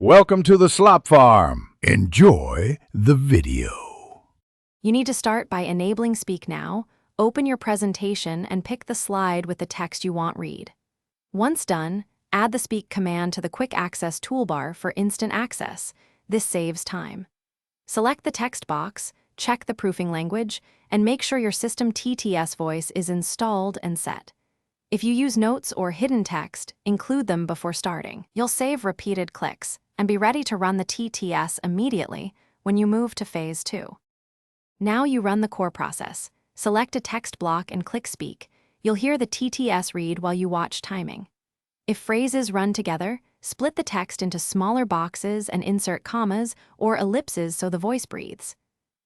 Welcome to the Slop Farm. Enjoy the video. You need to start by enabling Speak Now, open your presentation, and pick the slide with the text you want read. Once done, add the Speak command to the Quick Access toolbar for instant access. This saves time. Select the text box, check the proofing language, and make sure your system TTS voice is installed and set. If you use notes or hidden text, include them before starting. You'll save repeated clicks and be ready to run the TTS immediately when you move to Phase 2. Now you run the core process. Select a text block and click Speak. You'll hear the TTS read while you watch timing. If phrases run together, split the text into smaller boxes and insert commas or ellipses so the voice breathes.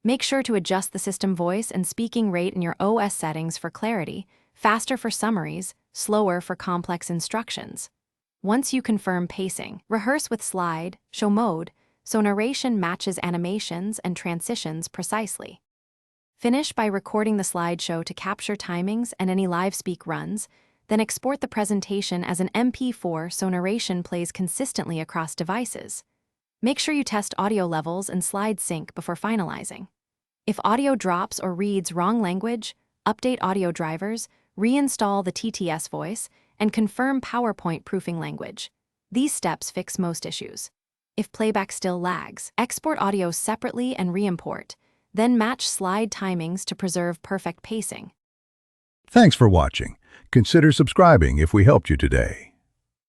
Make sure to adjust the system voice and speaking rate in your OS settings for clarity, faster for summaries, slower for complex instructions. Once you confirm pacing, rehearse with slide, show mode, so narration matches animations and transitions precisely. Finish by recording the slideshow to capture timings and any live speak runs, then export the presentation as an MP4 so narration plays consistently across devices. Make sure you test audio levels and slide sync before finalizing. If audio drops or reads wrong language, update audio drivers, reinstall the TTS voice, and confirm PowerPoint proofing language. These steps fix most issues. If playback still lags, export audio separately and re-import, then match slide timings to preserve perfect pacing. Thanks for watching. Consider subscribing if we helped you today.